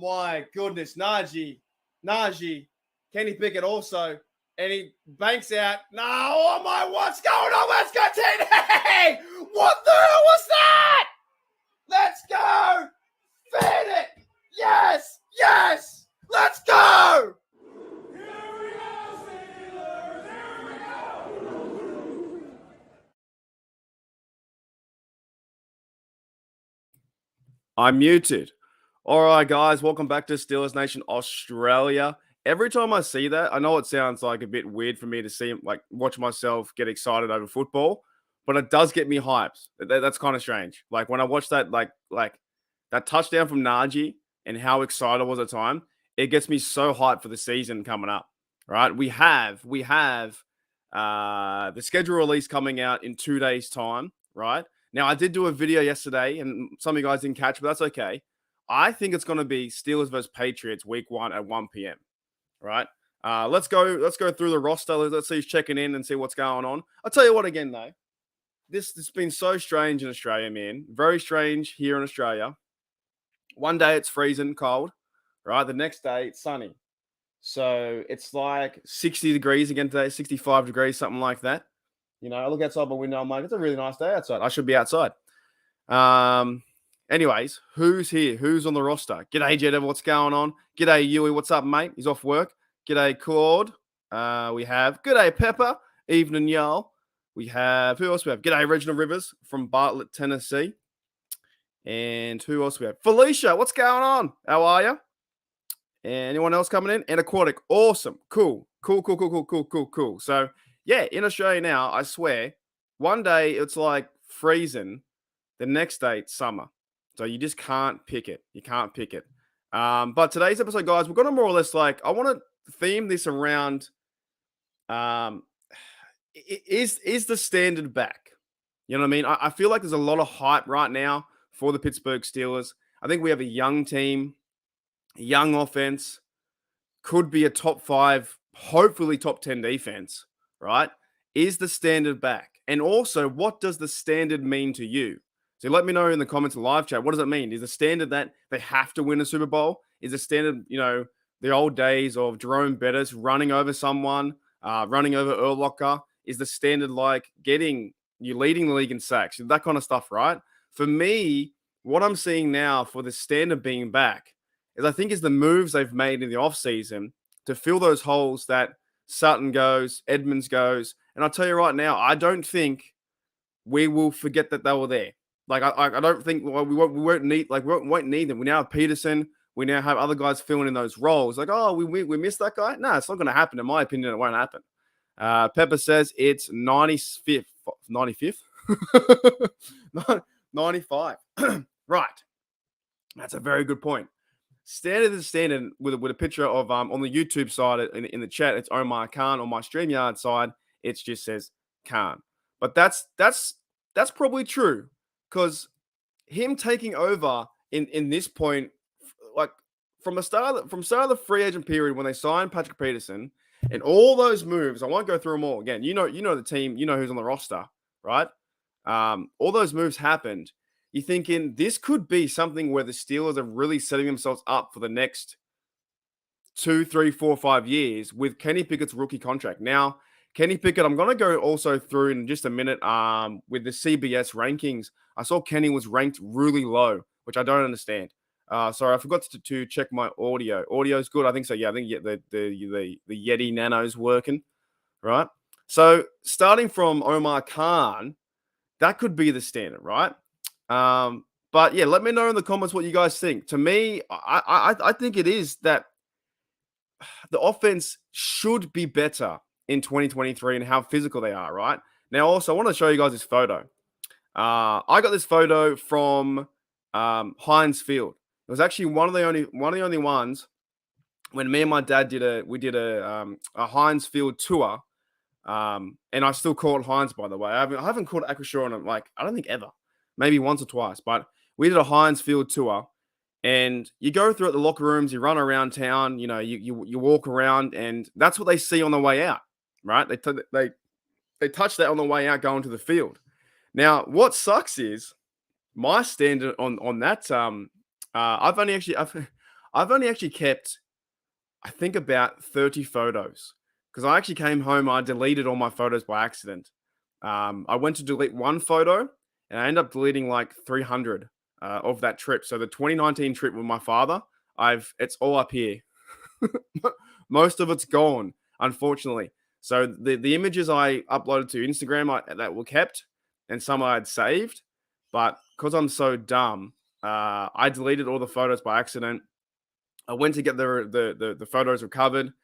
my goodness. Najee. Kenny Pickett also. And he banks out. No, oh my, what's going on? Let's go, TD! What the hell was that? Let's go! Feed it! Yes! Let's go! I'm muted. All right, guys, welcome back to Steelers Nation Australia. Every time I see that, I know it sounds like a bit weird for me to see, like, watch myself get excited over football, but it does get me hyped. That's kind of strange. Like when I watch that, like that touchdown from Najee and how excited I was at the time, it gets me so hyped for the season coming up. Right? We have the schedule release coming out in 2 days' time. Right? Now, I did do a video yesterday, and some of you guys didn't catch, but that's okay. I think it's going to be Steelers versus Patriots week 1 at 1 p.m. Right? Let's go through the roster. Let's see who's checking in and see what's going on. I'll tell you what again, though. This has been so strange in Australia, man. Very strange here in Australia. One day it's freezing cold, right? The next day it's sunny. So it's like 60 degrees again today, 65 degrees, something like that. You know, I look outside my window, I'm like, it's a really nice day outside. I should be outside. Anyways, who's here? Who's on the roster? G'day, Jed, what's going on? G'day, Yui, what's up, mate? He's off work. G'day, Claude. We have G'day, Pepper. Evening, y'all. We have, who else we have? G'day, Reginald Rivers from Bartlett, Tennessee. And who else we have? Felicia, what's going on? How are you? Anyone else coming in? And Aquatic, awesome. Cool. So, yeah, in Australia now, I swear, one day it's like freezing. The next day it's summer. So you just can't pick it. You can't pick it. But today's episode, guys, we're going to more or less I want to theme this around is the standard back? You know what I mean? I feel like there's a lot of hype right now for the Pittsburgh Steelers. I think we have a young team, young offense, could be a top 5, hopefully top 10 defense, right? Is the standard back? And also, what does the standard mean to you? So let me know in the comments and live chat. What does it mean? Is the standard that they have to win a Super Bowl? Is the standard, the old days of Jerome Bettis running over someone, running over Urlacher? Is the standard like leading the league in sacks? That kind of stuff, right? For me, what I'm seeing now for the standard being back is I think is the moves they've made in the offseason to fill those holes that Sutton goes, Edmonds goes. And I'll tell you right now, I don't think we will forget that they were there. Like, I don't think we won't need them. We now have Peterson. We now have other guys filling in those roles. Like, oh, we missed that guy? No, it's not going to happen. In my opinion, it won't happen. Pepper says it's 95th. 95. Right. That's a very good point. Standard is standard with a picture of on the YouTube side in the chat, it's Omar Khan. On my StreamYard side, it just says Khan. But that's probably true because him taking over in this point, like from start of the free agent period when they signed Patrick Peterson and all those moves, I won't go through them all again. You know the team, you know who's on the roster, right? All those moves happened. You're thinking this could be something where the Steelers are really setting themselves up for the next 2, 3, 4, 5 years with Kenny Pickett's rookie contract. Now, Kenny Pickett, I'm going to go also through in just a minute with the CBS rankings. I saw Kenny was ranked really low, which I don't understand. Sorry, I forgot to check my audio. Audio's good. I think so. Yeah, I think the Yeti Nano's working, right? So starting from Omar Khan, that could be the standard, right? But yeah, let me know in the comments what you guys think. To me, I think it is that the offense should be better in 2023 and how physical they are, right? Now, also, I want to show you guys this photo. I got this photo from Heinz Field. It was actually one of the only ones when me and my dad did a Heinz Field tour. And I still call it Heinz, by the way. I haven't called it Acrisure on it, like, I don't think ever. Maybe once or twice. But we did a Heinz Field tour. And you go through the locker rooms, you run around town, you walk around, and that's what they see on the way out, right? They touch that on the way out going to the field. Now, what sucks is my standard on that. I've I've only actually kept, I think, about 30 photos because I actually came home. I deleted all my photos by accident. I went to delete one photo and I ended up deleting like 300 of that trip. So the 2019 trip with my father, it's all up here. Most of it's gone, unfortunately. So the images I uploaded to Instagram that were kept, and some I had saved, but because I'm so dumb, I deleted all the photos by accident. I went to get the photos recovered.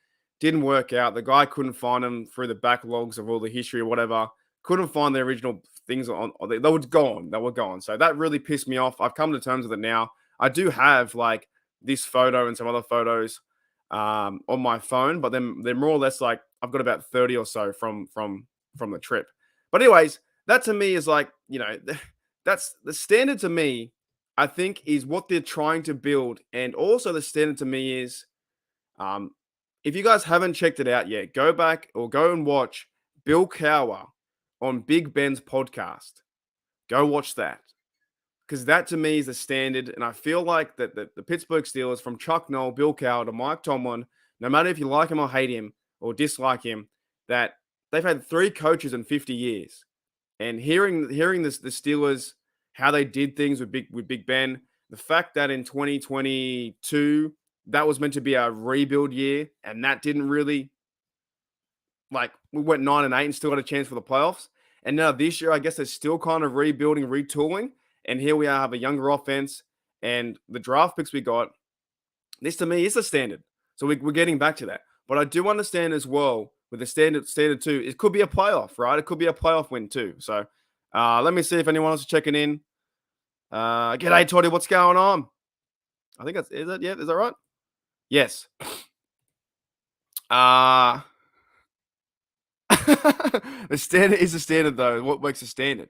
Didn't work out. The guy couldn't find them through the backlogs of all the history or whatever. Couldn't find the original things they were gone. They were gone. So that really pissed me off. I've come to terms with it now. I do have like this photo and some other photos on my phone, but then they're more or less like I've got about 30 or so from the trip. But anyways, that to me is like, that's the standard to me. I think is what they're trying to build, and also the standard to me is, um, if you guys haven't checked it out yet, go back or go and watch Bill Cower on Big Ben's podcast. Go watch that because that to me is the standard, and I feel like that the Pittsburgh Steelers, from Chuck Noll, Bill Cower to Mike Tomlin, no matter if you like him or hate him or dislike him, that they've had 3 coaches in 50 years. And hearing this the Steelers, how they did things with Big Ben, the fact that in 2022 that was meant to be a rebuild year, and that didn't really, like, we went 9-8 and still got a chance for the playoffs. And now this year, I guess they're still kind of rebuilding, retooling, and here we are, have a younger offense, and the draft picks we got. This to me is a standard, so we're getting back to that. But I do understand as well with the standard two, it could be a playoff, right? It could be a playoff win too. So let me see if anyone else is checking in. G'day, Toddy. What's going on? I think is it? Yeah, is that right? Yes. Uh the standard is the standard though. What makes a standard?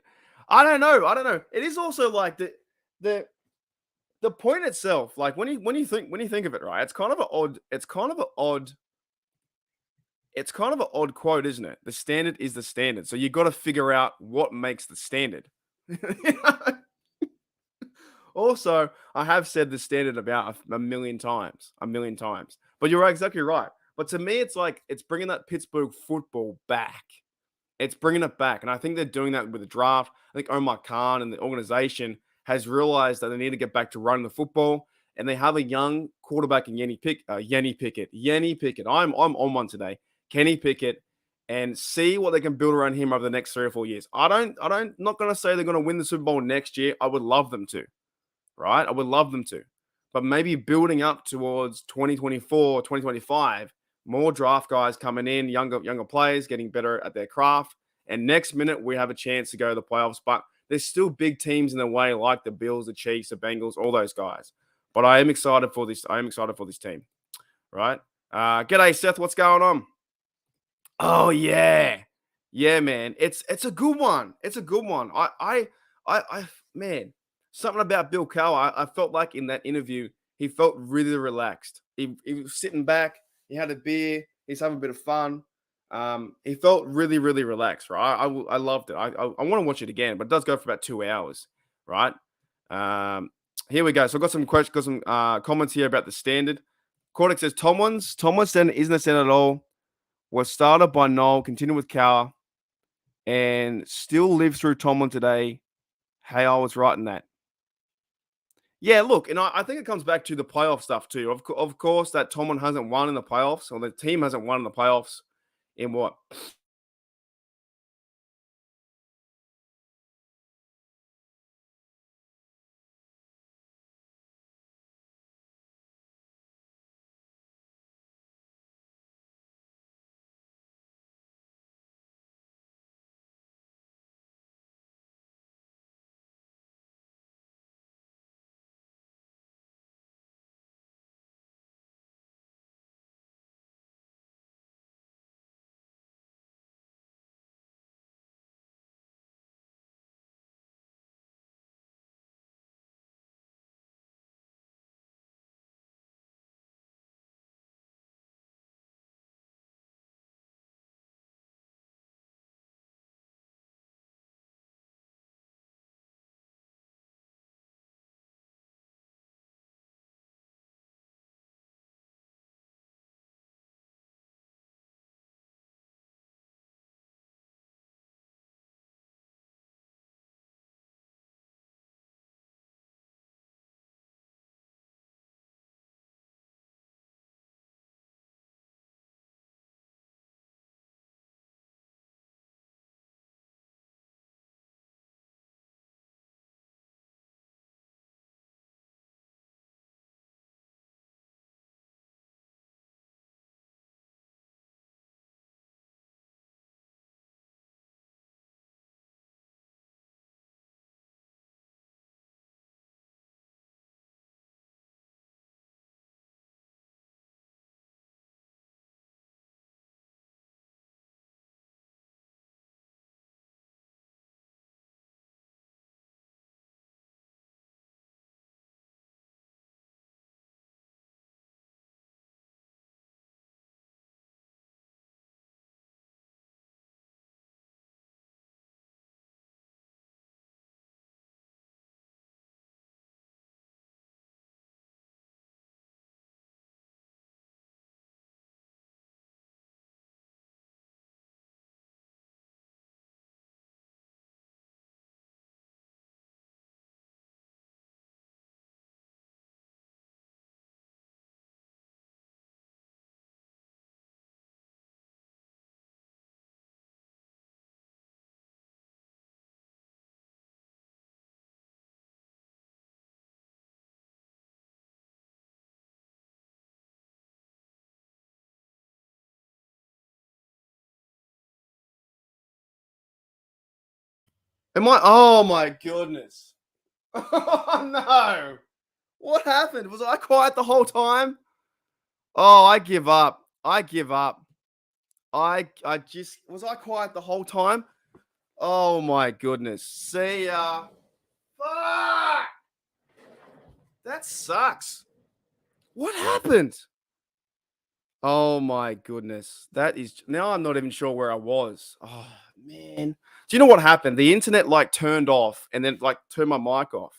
I don't know. I don't know. It is also like the the point itself. Like when you think of it, right? It's kind of an odd quote, isn't it? The standard is the standard. So you got to figure out what makes the standard. Also, I have said the standard about a million times, a million times. But you're exactly right. But to me, it's like it's bringing that Pittsburgh football back. It's bringing it back, and I think they're doing that with the draft. I think Omar Khan and the organization has realized that they need to get back to running the football, and they have a young quarterback in Yenny Pickett. I'm on one today. Kenny Pickett, and see what they can build around him over the next 3 or 4 years. Not going to say they're going to win the Super Bowl next year. I would love them to, right? I would love them to. But maybe building up towards 2024, 2025, more draft guys coming in, younger players getting better at their craft. And next minute, we have a chance to go to the playoffs. But there's still big teams in the way, like the Bills, the Chiefs, the Bengals, all those guys. But I am excited for this. I am excited for this team, right? G'day, Seth. What's going on? Oh yeah, yeah, man. It's a good one. It's a good one. Man, something about Bill Cowher. I felt like in that interview, he felt really relaxed. He was sitting back. He had a beer. He's having a bit of fun. He felt really, really relaxed. Right. I loved it. I want to watch it again, but it does go for about 2 hours. Right. Um, Here we go. So I've got some questions, got some comments here about the standard. Cortex says Tomlin's standard isn't a standard at all. Was started by Noel, continued with Cower, and still lives through Tomlin today. Hey, I was right in that. Yeah, look, and I think it comes back to the playoff stuff too. Of course, that Tomlin hasn't won in the playoffs, or the team hasn't won in the playoffs in what, Am I? Oh my goodness. Oh no. What happened? Was I quiet the whole time? Oh, I give up. I give up. I just was I quiet the whole time? Oh my goodness. See ya. Fuck! That sucks. What happened? Oh my goodness. That is now I'm not even sure where I was. Oh man. Do you know what happened? The internet like turned off and then like turned my mic off.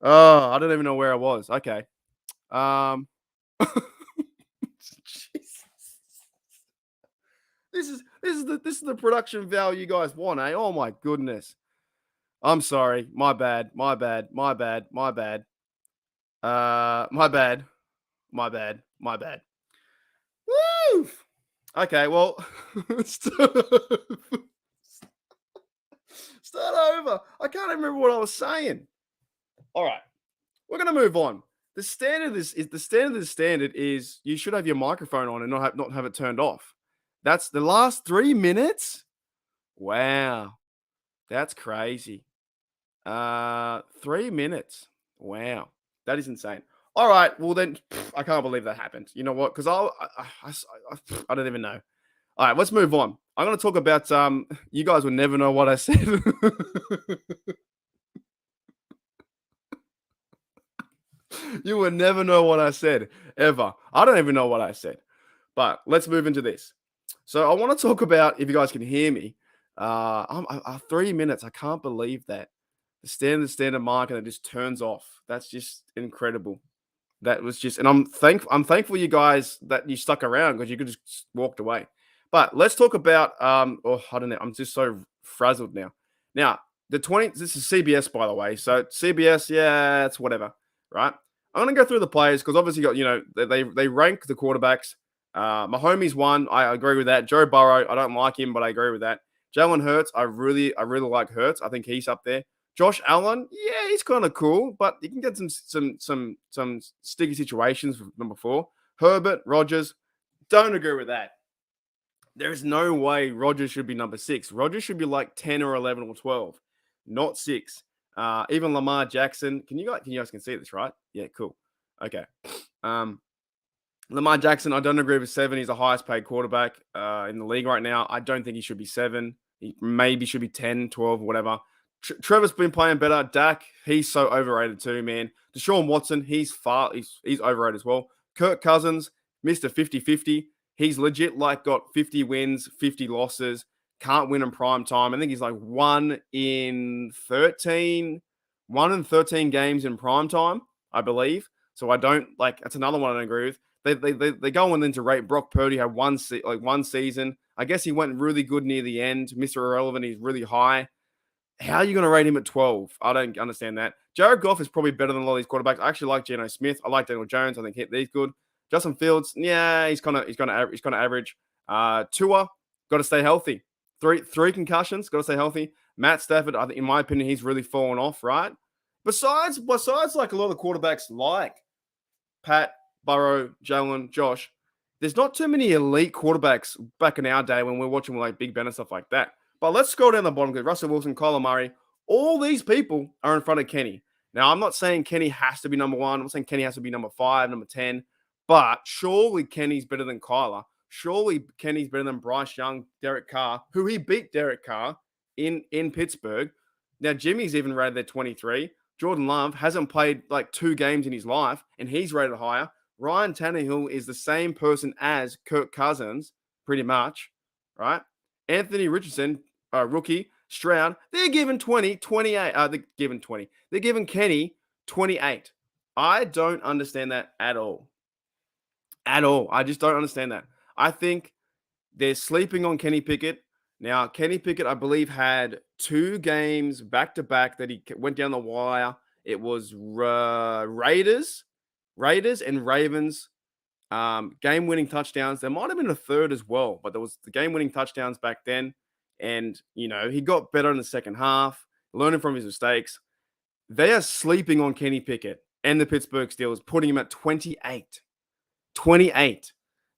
Oh, I don't even know where I was. Okay. Um Jesus. This is the production value you guys want, eh? Oh my goodness. I'm sorry. My bad. My bad. My bad. My bad. My bad. My bad. My bad. Woo! Okay, well, start start over. I can't even remember what I was saying. All right, we're gonna move on. The standard is you should have your microphone on and not have it turned off. That's the last 3 minutes. Wow, that's crazy. 3 minutes. Wow, that is insane. All right, well then, I can't believe that happened. You know what? Because I don't even know. All right, let's move on. I'm going to talk about you guys will never know what I said. You will never know what I said ever. I don't even know what I said. But let's move into this. So I want to talk about if you guys can hear me. 3 minutes. I can't believe that the standard mark and it just turns off. That's just incredible. That was just, and I'm thankful you guys that you stuck around because you could just walked away. But let's talk about oh I don't know, I'm just so frazzled now. Now the 20 this is CBS by the way, so CBS yeah it's whatever, right? I'm gonna go through the players because obviously got they rank the quarterbacks. Mahomes one, I agree with that. Joe Burrow, I don't like him, but I agree with that. Jalen Hurts, I really like Hurts. I think he's up there. Josh Allen, yeah, he's kind of cool, but you can get some sticky situations with number four. Herbert, Rogers, don't agree with that. There is no way Rogers should be number six. Rogers should be like 10 or 11 or 12, not six. Even Lamar Jackson. Can you guys can see this, right? Yeah, cool. Okay. Um, Lamar Jackson, I don't agree with seven. He's the highest paid quarterback in the league right now. I don't think he should be seven. He maybe should be 10, 12, whatever. Trevor's been playing better. Dak, he's so overrated too, man. Deshaun Watson, he's overrated as well. Kirk Cousins, Mr. 50-50. He's legit like got 50 wins, 50 losses. Can't win in prime time. I think he's like 1 in 13 games in prime time, I believe. So I don't like that's another one I don't agree with. They go on then to rate Brock Purdy had one season. I guess he went really good near the end. Mr. Irrelevant, he's really high. How are you going to rate him at 12? I don't understand that. Jared Goff is probably better than a lot of these quarterbacks. I actually like Geno Smith. I like Daniel Jones. I think he's good. Justin Fields, yeah, he's kind of average. Tua, got to stay healthy. Three concussions, got to stay healthy. Matt Stafford, I think in my opinion, he's really fallen off. Right. Besides, like a lot of quarterbacks like Pat, Burrow, Jalen, Josh, there's not too many elite quarterbacks back in our day when we're watching like Big Ben and stuff like that. But let's scroll down the bottom because Russell Wilson, Kyler Murray, all these people are in front of Kenny. Now, I'm not saying Kenny has to be number one. I'm not saying Kenny has to be number 5, number 10. But surely Kenny's better than Kyler. Surely Kenny's better than Bryce Young, Derek Carr, who he beat Derek Carr in Pittsburgh. Now, Jimmy's even rated at 23. Jordan Love hasn't played like 2 games in his life, and he's rated higher. Ryan Tannehill is the same person as Kirk Cousins, pretty much, right? Anthony Richardson, rookie, Stroud, they're given 20, 28. They're given 20. They're given Kenny 28. I don't understand that at all. At all. I just don't understand that. I think they're sleeping on Kenny Pickett. Now, Kenny Pickett, I believe, had 2 games back to back that he went down the wire. It was Raiders and Ravens game-winning touchdowns. There might have been a third as well, but there was the game-winning touchdowns back then. And, he got better in the second half, learning from his mistakes. They are sleeping on Kenny Pickett and the Pittsburgh Steelers, putting him at 28. 28.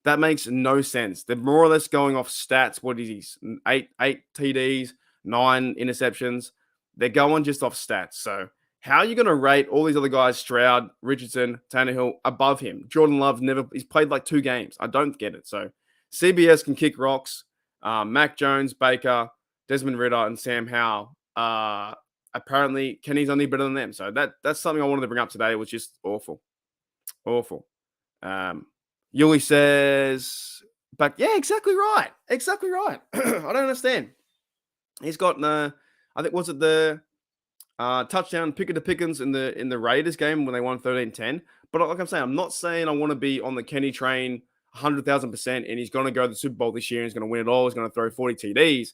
That makes no sense. They're more or less going off stats. What is he? Eight TDs, 9 interceptions. They're going just off stats. So how are you going to rate all these other guys, Stroud, Richardson, Tannehill, above him? Jordan Love he's played like 2 games. I don't get it. So CBS can kick rocks. Mac Jones, Baker, Desmond Ridder, and Sam Howell. Apparently, Kenny's only better than them. So that's something I wanted to bring up today. It was just awful. Awful. Yuli says, but yeah, exactly right. Exactly right. I don't understand. He's got I think was it the touchdown picker to Pickens in the Raiders game when they won 13-10. But like I'm saying, I'm not saying I want to be on the Kenny train 100,000% and he's going to go to the Super Bowl this year and he's going to win it all. He's going to throw 40 TDs.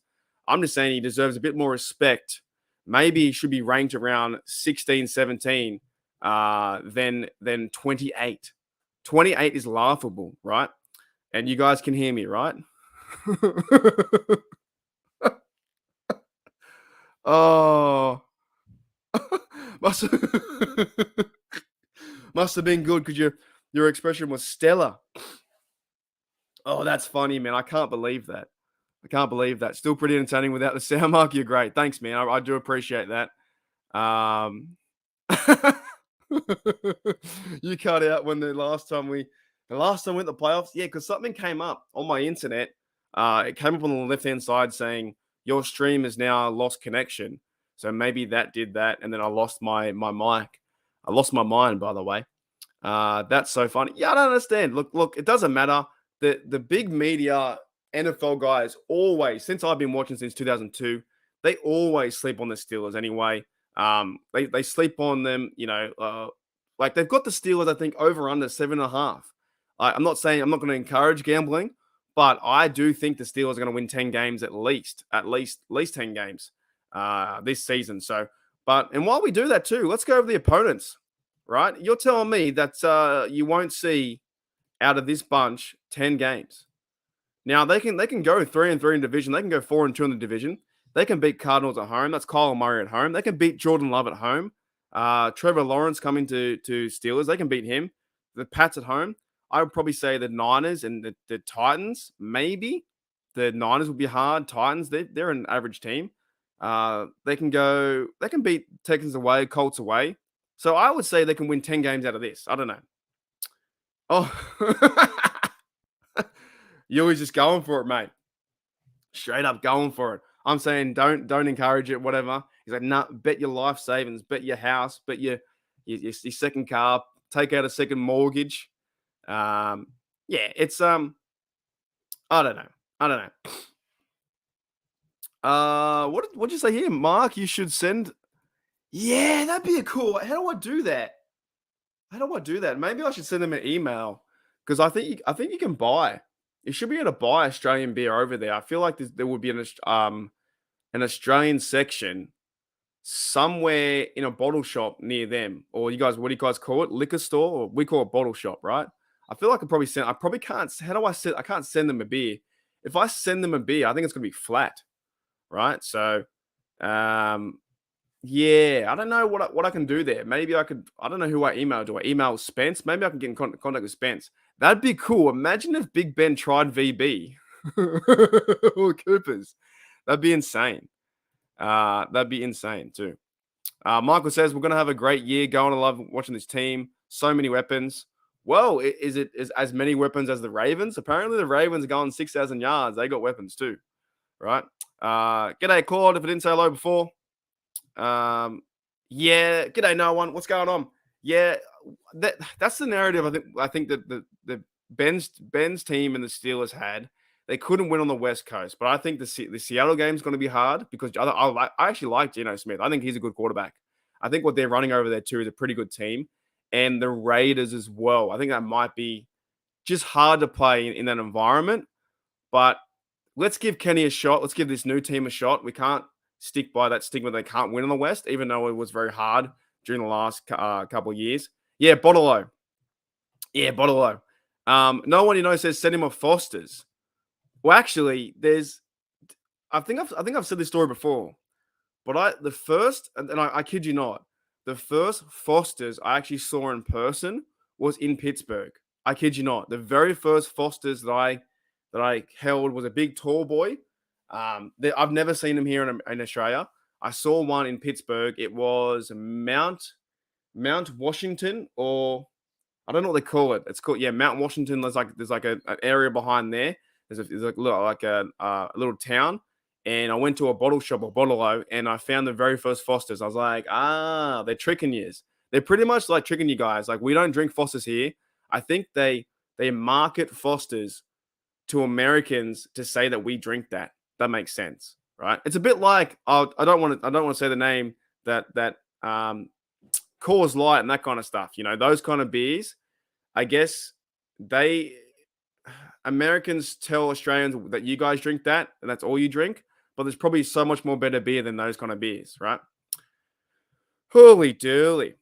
I'm just saying he deserves a bit more respect. Maybe he should be ranked around 16, 17 than 28. 28 is laughable, right? And you guys can hear me, right? Oh, must have, must have been good because your expression was stellar. Oh, that's funny, man. I can't believe that. I can't believe that. Still pretty entertaining without the sound mark. You're great. Thanks, man. I do appreciate that. You cut out when the last time we went to the playoffs. Yeah, because something came up on my internet. It came up on the left-hand side saying your stream has now lost connection. So maybe that did that, and then I lost my mic. I lost my mind, by the way. That's so funny. Yeah, I don't understand. Look, it doesn't matter. The big media NFL guys always, since I've been watching since 2002, they always sleep on the Steelers anyway. They sleep on them, like they've got the Steelers, I think, over under 7.5. I'm not saying I'm not going to encourage gambling, but I do think the Steelers are going to win 10 games at least 10 games this season. So, and while we do that too, let's go over the opponents, right? You're telling me that you won't see out of this bunch 10 games. Now they can go 3-3 in division. They can go 4-2 in the division. They can beat Cardinals at home. That's Kyle Murray at home. They can beat Jordan Love at home. Trevor Lawrence coming to Steelers. They can beat him. The Pats at home. I would probably say the Niners and the Titans. Maybe the Niners would be hard. Titans, they're an average team. They can beat Texans away, Colts away. So I would say they can win 10 games out of this. I don't know. Oh, you're always just going for it, mate. Straight up going for it. I'm saying don't encourage it, whatever. He's like, nah, bet your life savings, bet your house, bet your second car, take out a second mortgage. Yeah, it's I don't know. What'd you say here, Mark? You should send. Yeah, that'd be a cool. How do I do that? Maybe I should send them an email because I think you can buy. You should be able to buy Australian beer over there. I feel like there would be an Australian section somewhere in a bottle shop near them. Or what do you guys call it? Liquor store? Or we call it bottle shop, right? I feel like I probably can't. How do I can't send them a beer. If I send them a beer, I think it's going to be flat, right? So, yeah, I don't know what I can do there. Maybe I don't know who I email. Do I email Spence? Maybe I can get in contact with Spence. That'd be cool. Imagine if Big Ben tried VB or Coopers. That'd be insane. That'd be insane too. Michael says we're going to have a great year. Going to love watching this team. So many weapons. Well, is it as many weapons as the Ravens? Apparently, the Ravens are going 6,000 yards. They got weapons too, right? G'day, Claude. If I didn't say hello before. Yeah. G'day, no one. What's going on? Yeah, that's the narrative. I think that the Ben's team and the Steelers had. They couldn't win on the West Coast, but I think the Seattle game is going to be hard because I actually like Geno Smith. I think he's a good quarterback. I think what they're running over there too is a pretty good team, and the Raiders as well. I think that might be just hard to play in that environment, but let's give Kenny a shot. Let's give this new team a shot. We can't stick by that stigma they can't win in the West, even though it was very hard during the last couple of years. Yeah, Bottle-O. Yeah, Bottle-O. No one says send him off Foster's. Well, actually, I think I've said this story before, but I kid you not, the first Foster's I actually saw in person was in Pittsburgh. I kid you not. The very first Foster's that I held was a big tall boy. I've never seen them here in Australia. I saw one in Pittsburgh. It was Mount Washington, or I don't know what they call it. It's called, yeah, Mount Washington. There's like an area behind there. There's a little town, and I went to a bottle shop or bottle and I found the very first Fosters. I was like, they're tricking yous. They're pretty much like tricking you guys. Like, we don't drink Fosters here. I think they market Fosters to Americans to say that we drink that. That makes sense, right? It's a bit like, I don't want to say the name, that Coors Light and that kind of stuff. Those kind of beers. I guess they Americans tell Australians that you guys drink that and that's all you drink, but there's probably so much more better beer than those kind of beers, right? Holy dooly.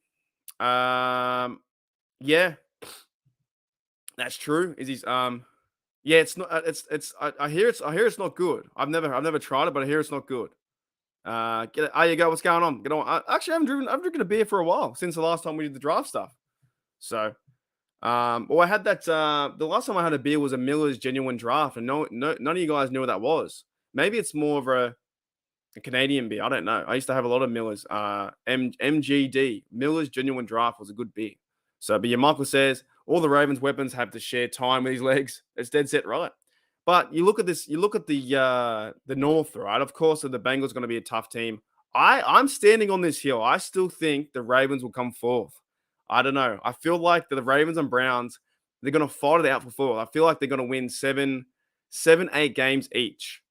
Yeah, that's true. Is he's Yeah, it's not. I hear it's not good. I've never tried it, but I hear it's not good. You go. What's going on? Get on. Actually, I'm drinking a beer for a while since the last time we did the draft stuff. So, well, I had that. The last time I had a beer was a Miller's Genuine Draft, and none of you guys knew what that was. Maybe it's more of a Canadian beer. I don't know. I used to have a lot of Miller's. MGD, Miller's Genuine Draft, was a good beer. So, but yeah, Michael says all the Ravens' weapons have to share time with his legs. It's dead set right. But you look at this. You look at the North, right? Of course, the Bengals going to be a tough team. I'm standing on this hill. I still think the Ravens will come fourth. I don't know. I feel like the Ravens and Browns, they're going to fight it out for fourth. I feel like they're going to win seven, 8 games each.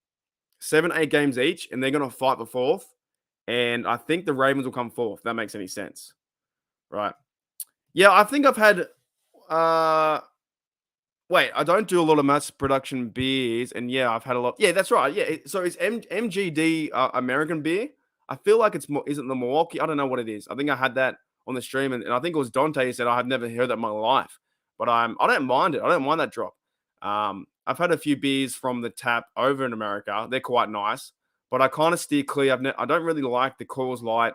7, 8 games each, and they're going to fight for fourth. And I think the Ravens will come fourth. If that makes any sense, right? Yeah, I think I've had. Uh, Wait, I don't do a lot of mass production beers, and yeah, I've had a lot. Yeah, that's right. Yeah, so it's MGD American beer. I feel like it's more. Is it the Milwaukee? I don't know what it is. I think I had that on the stream, and I think it was Dante who said I had never heard that in my life. But I don't mind it. I don't mind that drop. I've had a few beers from the tap over in America. They're quite nice, but I kind of steer clear. I don't really like the Coors Light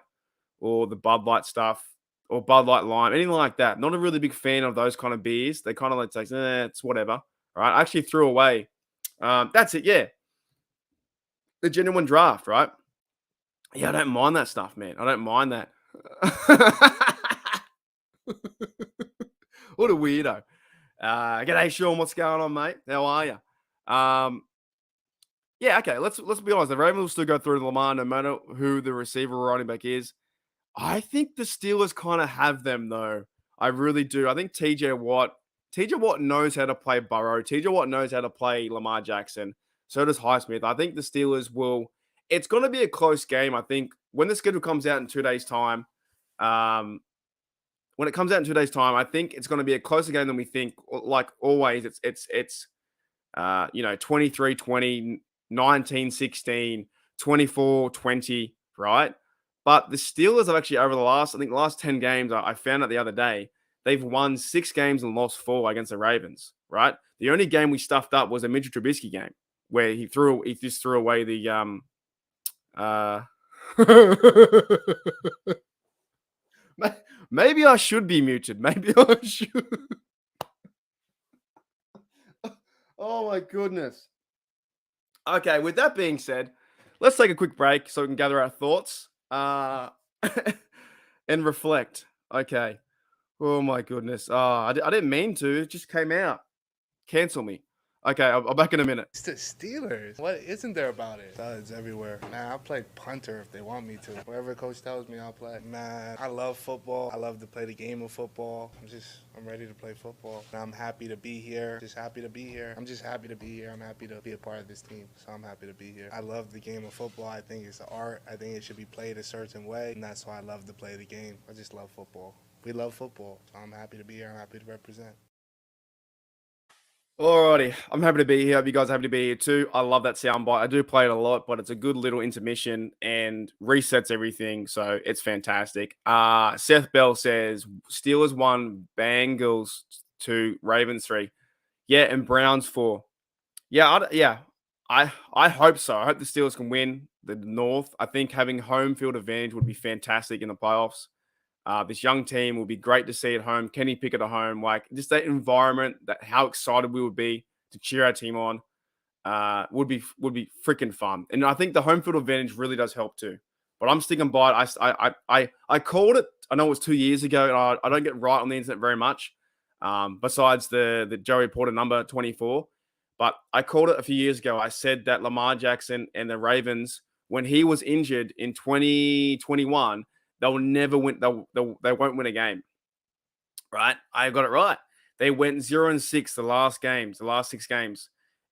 or the Bud Light stuff or Bud Light Lime, anything like that. Not a really big fan of those kind of beers. They kind of like say, it's whatever. All right. I actually threw away. That's it. Yeah. The genuine draft, right? Yeah, I don't mind that stuff, man. I don't mind that. What a weirdo. G'day, Sean. What's going on, mate? How are you? Yeah, okay. Let's be honest. The Ravens will still go through to Lamar no matter who the receiver or running back is. I think the Steelers kind of have them though. I really do. I think TJ Watt knows how to play Burrow. TJ Watt knows how to play Lamar Jackson. So does Highsmith. I think the Steelers will. It's going to be a close game. I think when the schedule comes out in 2 days' time, when it comes out in 2 days' time, I think it's going to be a closer game than we think. Like always, it's 23-20, 19-16, 24-20, right? But the Steelers have actually, over the last 10 games, I found out the other day, they've won 6 games and lost 4 against the Ravens, right? The only game we stuffed up was a Mitchell Trubisky game where he just threw away the uh maybe I should be muted. Maybe I should. Oh my goodness. Okay, with that being said, let's take a quick break so we can gather our thoughts and reflect. Okay. Oh my goodness. I didn't mean to. It just came out. Cancel me. Okay, I'll back in a minute. It's the Steelers. What isn't there about it? Studs everywhere. Man, I'll play punter if they want me to. Whatever coach tells me, I'll play. Man, I love football. I love to play the game of football. I'm ready to play football. And I'm happy to be here. Just happy to be here. I'm just happy to be here. I'm happy to be a part of this team. So I'm happy to be here. I love the game of football. I think it's an art. I think it should be played a certain way. And that's why I love to play the game. I just love football. We love football. So I'm happy to be here. I'm happy to represent. Alrighty, I'm happy to be here. Hope you guys are happy to be here too. I love that soundbite. I do play it a lot, but it's a good little intermission and resets everything, so it's fantastic. Seth Bell says Steelers 1, Bengals 2, Ravens 3. Yeah, and Browns 4. I hope so. I hope the Steelers can win the North. I think having home field advantage would be fantastic in the playoffs. This young team will be great to see at home. Kenny Pickett at home, like just that environment, that how excited we would be to cheer our team on. would be freaking fun. And I think the home field advantage really does help too. But I'm sticking by it. I called it. I know it was 2 years ago, and I don't get right on the internet very much. Besides the Joey Porter number 24, but I called it a few years ago. I said that Lamar Jackson and the Ravens, when he was injured in 2021, they'll never win. They won't win a game. Right? I got it right. They went 0-6 the last 6 games,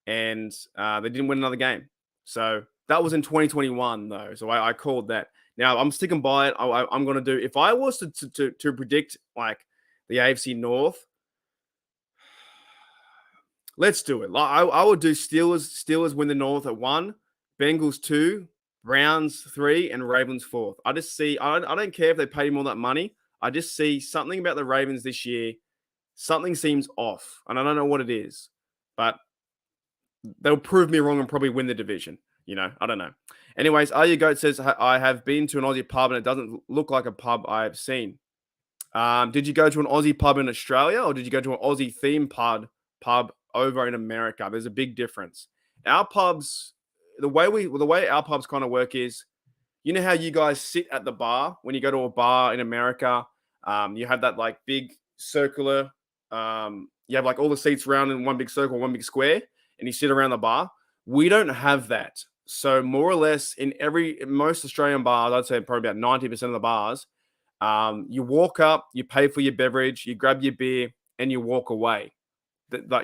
and they didn't win another game. So that was in 2021, though. So I called that. Now I'm sticking by it. I'm going to do, if I was to predict like the AFC North, let's do it. I would do Steelers win the North at 1, Bengals 2, Browns 3, and Ravens 4th. I just see, I don't care if they pay him all that money. I just see something about the Ravens this year. Something seems off, and I don't know what it is, but they'll prove me wrong and probably win the division. I don't know. Anyways, Are You Goat says, I have been to an Aussie pub and it doesn't look like a pub I have seen. Did you go to an Aussie pub in Australia, or did you go to an Aussie themed pub over in America? There's a big difference. Our pubs, the way our pubs kind of work is, you know how you guys sit at the bar when you go to a bar in America? You have that like big circular, you have like all the seats around in one big circle, one big square, and you sit around the bar. We don't have that. So more or less in most Australian bars, I'd say probably about 90% of the bars, you walk up, you pay for your beverage, you grab your beer, and you walk away.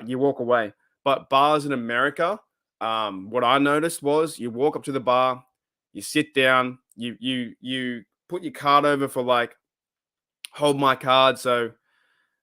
You walk away. But bars in America, what I noticed was you walk up to the bar, you sit down, you put your card over for like, hold my card, so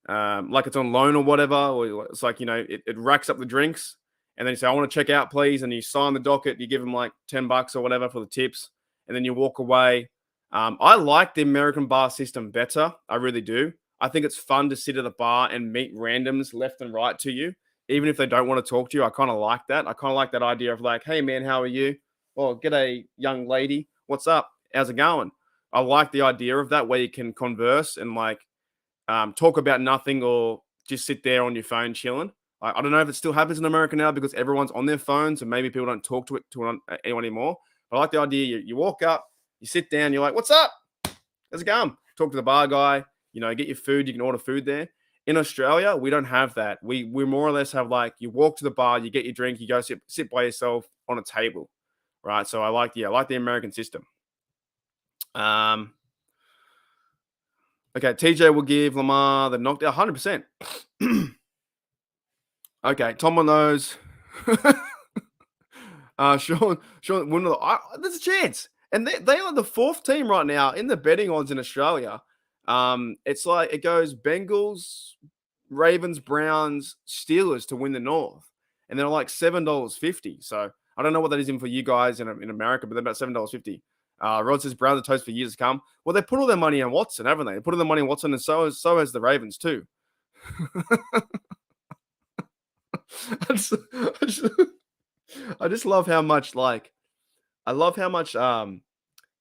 like it's on loan or whatever, or it's like, it racks up the drinks, and then you say, I want to check out, please, and you sign the docket, you give them like $10 or whatever for the tips, and then you walk away. I like the American bar system better. I really do. I think it's fun to sit at the bar and meet randoms left and right to you, even if they don't want to talk to you. I kind of like that. I kind of like that idea of like, hey man, how are you? Oh, g'day, young lady. What's up? How's it going? I like the idea of that, where you can converse and like talk about nothing, or just sit there on your phone chilling. I don't know if it still happens in America now because everyone's on their phones and maybe people don't talk to anyone anymore. But I like the idea. You walk up, you sit down, you're like, what's up? How's it going? Talk to the bar guy, get your food. You can order food there. In Australia, we don't have that. We more or less have like, you walk to the bar, you get your drink, you go sit by yourself on a table, right? So I like the American system. Okay, TJ will give Lamar the knockdown 100%. Okay, Tom on those. Sean, there's a chance. And they are the 4th team right now in the betting odds in Australia. It's like it goes Bengals, Ravens, Browns, Steelers to win the North. And they're like $7.50. So I don't know what that is in for you guys in America, but they're about $7.50. Rod says Browns are toast for years to come. Well, they put all their money on Watson, haven't they? They put all their money on Watson, and so has the Ravens too. I just love how much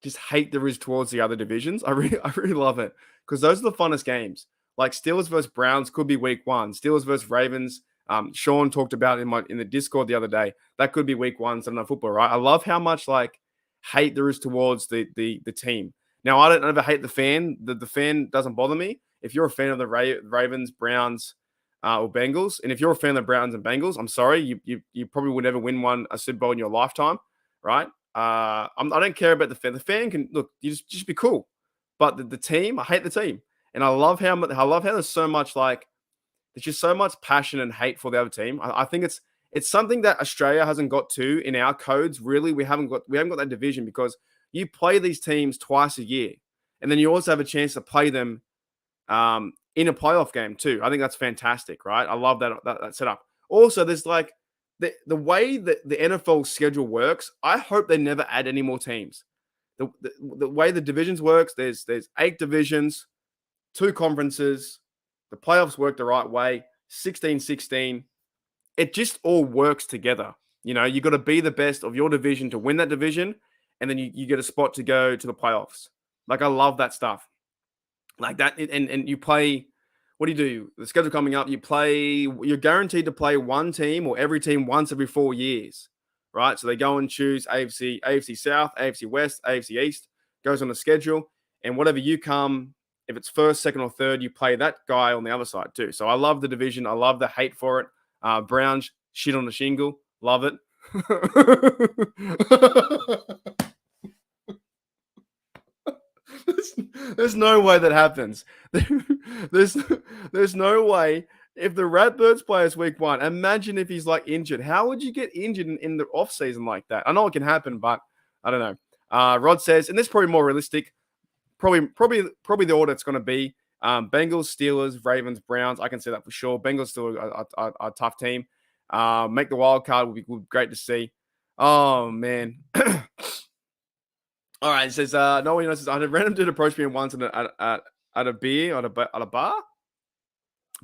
just hate there is towards the other divisions. I really love it, because those are the funnest games. Like Steelers versus Browns could be week 1. Steelers versus Ravens. Sean talked about in the Discord the other day. That could be week 1 Sunday Night Football, right? I love how much like hate there is towards the team. Now I don't ever hate the fan. The fan doesn't bother me. If you're a fan of the Ravens, Browns, or Bengals, and if you're a fan of the Browns and Bengals, I'm sorry, you probably would never win a Super Bowl in your lifetime, right? I don't care about the fan. The fan can look, you just be cool, but the team, I hate the team, and I love how there's so much there's just so much passion and hate for the other team. I think it's something that Australia hasn't got to in our codes. Really, we haven't got that division, because you play these teams twice a year, and then you also have a chance to play them in a playoff game too. I think that's fantastic, right? I love that setup. Also, there's like the way that the NFL schedule works. I hope they never add any more teams. The way the divisions works, there's 8 divisions, 2 conferences. The playoffs work the right way, 16-16. It just all works together. You got to be the best of your division to win that division, and then you get a spot to go to the playoffs. Like, I love that stuff. Like that, and you play, what do you do? The schedule coming up, you're guaranteed to play one team or every team once every 4 years, right? So they go and choose AFC South, AFC West, AFC East, goes on the schedule, and whatever you come, if it's first, second, or third, you play that guy on the other side too. So I love the division. I love the hate for it. Browns shit on the shingle. Love it. There's no way that happens. There's there's no way. If the Ratbirds play us week 1, imagine if he's like injured. How would you get injured in the off season like that? I know it can happen, but I don't know. Rod says, and this is probably more realistic. Probably the order it's going to be Bengals, Steelers, Ravens, Browns. I can see that for sure. Bengals still a tough team. Make the wild card would be great to see. Oh man. All right, it says no one knows. I had a random dude approach me once at a beer at a bar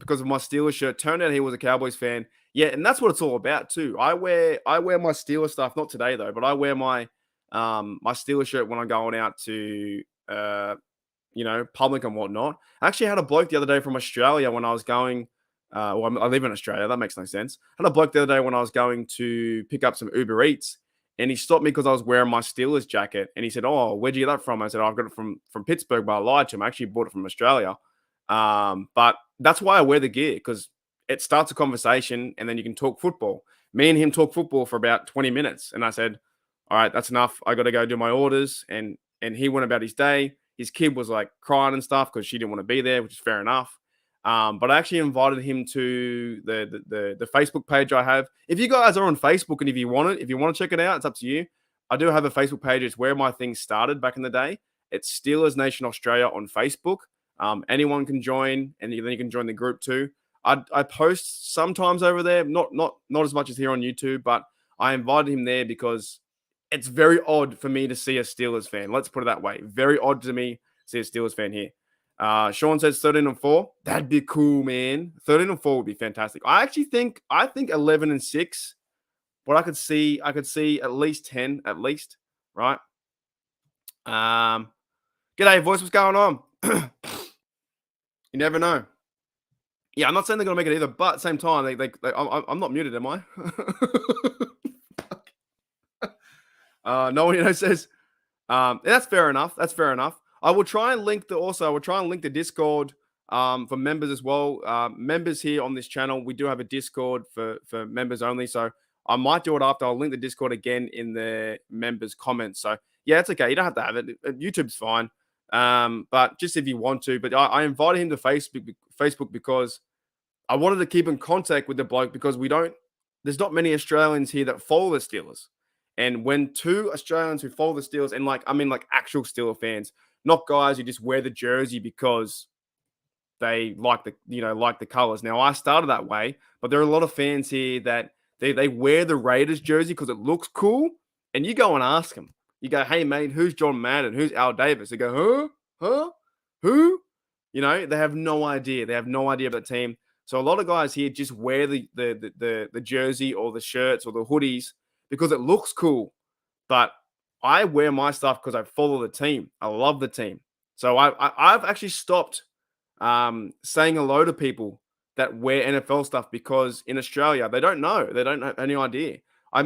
because of my Steelers shirt. Turned out he was a Cowboys fan. Yeah, and that's what it's all about too. I wear my Steelers stuff, not today though, but I wear my my Steelers shirt when I'm going out to public and whatnot. I actually had a bloke the other day from Australia when I was going. I live in Australia. That makes no sense. I had a bloke the other day when I was going to pick up some Uber Eats, and he stopped me because I was wearing my Steelers jacket, and he said, "Oh, where'd you get that from?" I said, "Oh, I've got it from Pittsburgh," but I lied to him. I actually bought it from Australia. But that's why I wear the gear, because it starts a conversation, and then you can talk football. Me and him talk football for about 20 minutes, and I said, "All right, that's enough. I got to go do my orders." And he went about his day. His kid was like crying and stuff because she didn't want to be there, which is fair enough. But I actually invited him to the Facebook page I have. If you guys are on Facebook and if you want to check it out, it's up to you. I do have a Facebook page. It's where my thing started back in the day. It's Steelers Nation Australia on Facebook. Anyone can join, and then you can join the group too. I post sometimes over there, not as much as here on YouTube, but I invited him there because it's very odd for me to see a Steelers fan. Let's put it that way. Very odd to me to see a Steelers fan here. Sean says 13-4. That'd be cool, man. 13-4 would be fantastic. I think 11-6. But I could see at least 10, at least, right? G'day, voice. What's going on? You never know. Yeah, I'm not saying they're gonna make it either, but at the same time, I'm not muted, am I? No one says. That's fair enough. That's fair enough. I will try and link the Discord for members as well. Members here on this channel, we do have a Discord for members only. So I might do it after. I'll link the Discord again in the members' comments. So yeah, it's okay. You don't have to have it. YouTube's fine. But just if you want to. But I invited him to Facebook because I wanted to keep in contact with the bloke, because there's not many Australians here that follow the Steelers. And when two Australians who follow the Steelers, and like actual Steeler fans, not guys who just wear the jersey because they like the colors. Now, I started that way, but there are a lot of fans here that they wear the Raiders jersey because it looks cool. And you go and ask them. You go, "Hey, mate, who's John Madden? Who's Al Davis?" They go, "Huh? Who?" They have no idea. They have no idea about the team. So a lot of guys here just wear the jersey or the shirts or the hoodies because it looks cool. But I wear my stuff because I follow the team. I love the team. So I've actually stopped saying hello to people that wear NFL stuff, because in Australia, they don't know. They don't have any idea. I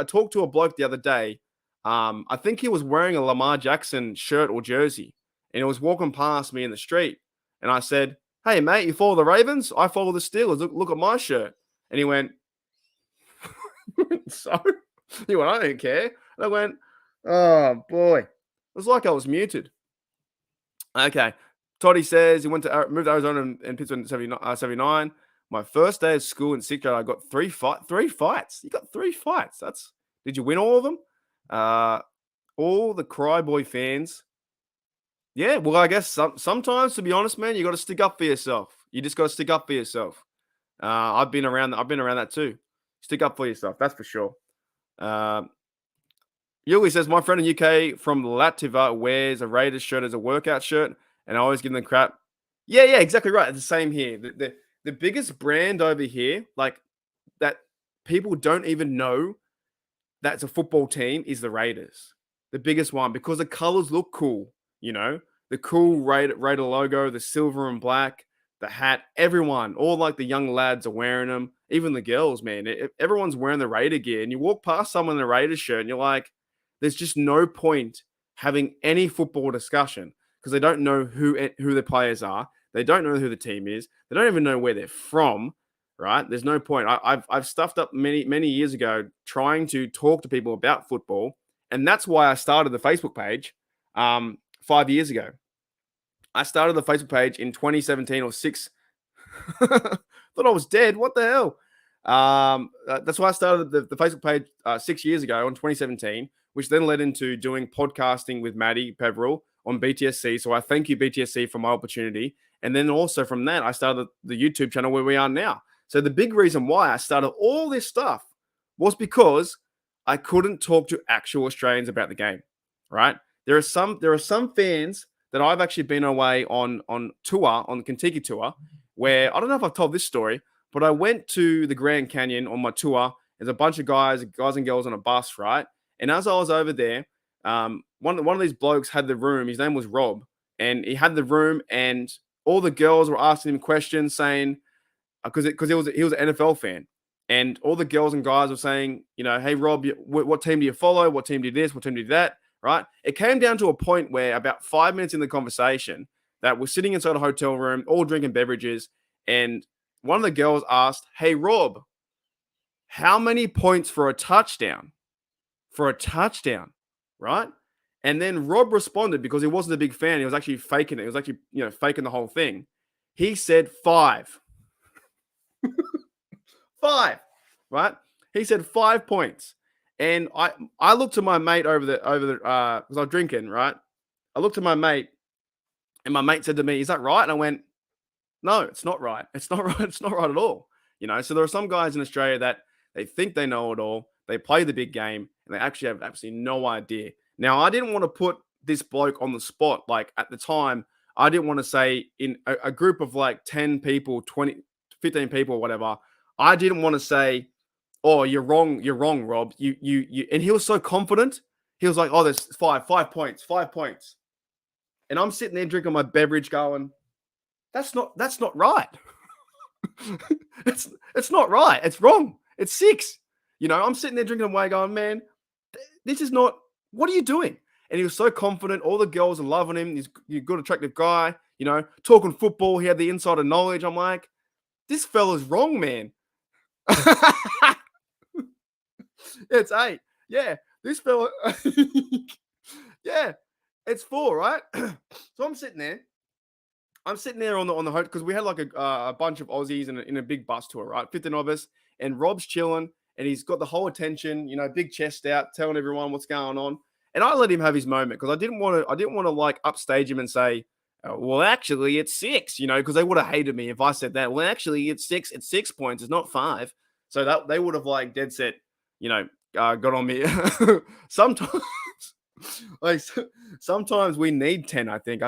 talked to a bloke the other day. I think he was wearing a Lamar Jackson shirt or jersey, and he was walking past me in the street. And I said, "Hey, mate, you follow the Ravens? I follow the Steelers. Look at my shirt." And he went, "So?" He went, "I don't care." And I went, "Oh, boy." It was like I was muted. Okay. Toddy says he moved to Arizona and Pittsburgh in 79. My first day of school in 6th grade, I got three fights. You got 3 fights. Did you win all of them? All the Cryboy fans. Yeah, well, I guess sometimes, to be honest, man, you got to stick up for yourself. You just got to stick up for yourself. I've been around that too. Stick up for yourself, that's for sure. Yuli says, my friend in UK from Latvia wears a Raiders shirt as a workout shirt, and I always give them crap. Yeah, exactly right. It's the same here. The biggest brand over here, like that people don't even know that's a football team, is the Raiders. The biggest one, because the colors look cool. The cool Raider logo, the silver and black, the hat, everyone, all like the young lads are wearing them, even the girls, man. Everyone's wearing the Raider gear, and you walk past someone in a Raider shirt, and you're like, there's just no point having any football discussion because they don't know who the players are. They don't know who the team is. They don't even know where they're from. Right? There's no point. I've stuffed up many years ago trying to talk to people about football, and that's why I started the Facebook page 5 years ago. I started the Facebook page in 2017 or six. Thought I was dead. What the hell? That's why I started the Facebook page 6 years ago in 2017, which then led into doing podcasting with Maddie Peverill on BTSC. So I thank you, BTSC, for my opportunity. And then also from that, I started the YouTube channel where we are now. So the big reason why I started all this stuff was because I couldn't talk to actual Australians about the game, right? There are some fans that I've actually been away on tour, on the Kentucky tour, where I don't know if I've told this story, but I went to the Grand Canyon on my tour. There's a bunch of guys and girls on a bus, right? And as I was over there, one of these blokes had the room. His name was Rob, and he had the room, and all the girls were asking him questions, saying because he was an NFL fan, and all the girls and guys were saying, you know, hey Rob, what team do you follow? What team did this? What team did that? Right? It came down to a point where about 5 minutes in the conversation that we're sitting inside a hotel room, all drinking beverages, and one of the girls asked, "Hey Rob, how many points for a touchdown?" For a touchdown, right? And then Rob responded because he wasn't a big fan. He was actually faking it. He was actually, faking the whole thing. He said 5. 5, right? He said 5 points. And I looked to my mate over the because I was drinking, right? I looked at my mate, and my mate said to me, "Is that right?" And I went, "No, it's not right. It's not right. It's not right at all." So there are some guys in Australia that they think they know it all. They play the big game, and they actually have absolutely no idea. Now, I didn't want to put this bloke on the spot. Like at the time, I didn't want to say in a group of like 10 people, 20, 15 people, whatever. I didn't want to say, "Oh, you're wrong, Rob." You. And he was so confident. He was like, "Oh, there's 5 points, 5 points." And I'm sitting there drinking my beverage, going, "That's not right." it's not right. It's wrong. It's 6. I'm sitting there drinking away, going, "Man, this is not. What are you doing?" And he was so confident. All the girls are loving him. He's a good, attractive guy. Talking football. He had the insider knowledge. I'm like, this fella's wrong, man. It's 8. Yeah, this fella. Yeah, it's 4, right? So I'm sitting there on the hotel because we had like a bunch of Aussies in a big bus tour, right? 15 of us, and Rob's chilling, and he's got the whole attention, big chest out, telling everyone what's going on. And I let him have his moment because I didn't want to like upstage him and say, "Oh, well, actually, it's 6," because they would have hated me if I said that. Well, actually, it's 6. It's 6 points. It's not 5. So that they would have like dead set, got on me. Sometimes, like sometimes we need 10. I think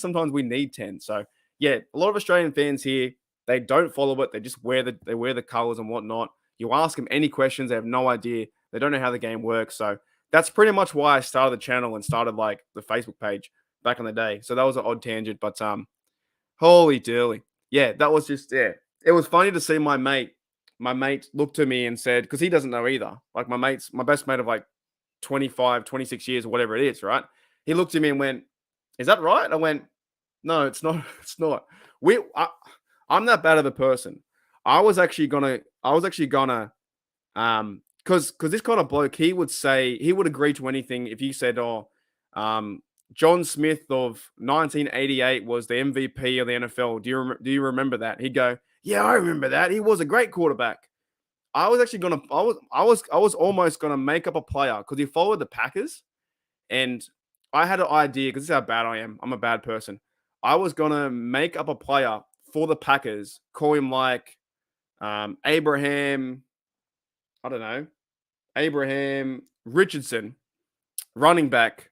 sometimes we need 10. So yeah, a lot of Australian fans here, they don't follow it. They just wear the colors and whatnot. You ask them any questions, they have no idea. They don't know how the game works. So that's pretty much why I started the channel and started like the Facebook page back in the day. So that was an odd tangent, but holy dooly. Yeah, that was just, yeah. It was funny to see my mate looked at me and said, because he doesn't know either. Like my best mate of like 25, 26 years or whatever it is, right? He looked at me and went, "Is that right?" I went, "No, it's not. It's not. I'm that bad of a person. I was actually gonna, because this kind of bloke, he would agree to anything if you said, "Oh, John Smith of 1988 was the MVP of the NFL. Do you remember that?" He'd go, "Yeah, I remember that. He was a great quarterback." I was actually gonna, I was almost gonna make up a player because he followed the Packers, and I had an idea because this is how bad I am. I'm a bad person. I was gonna make up a player for the Packers, call him like Abraham, I don't know, Abraham Richardson, running back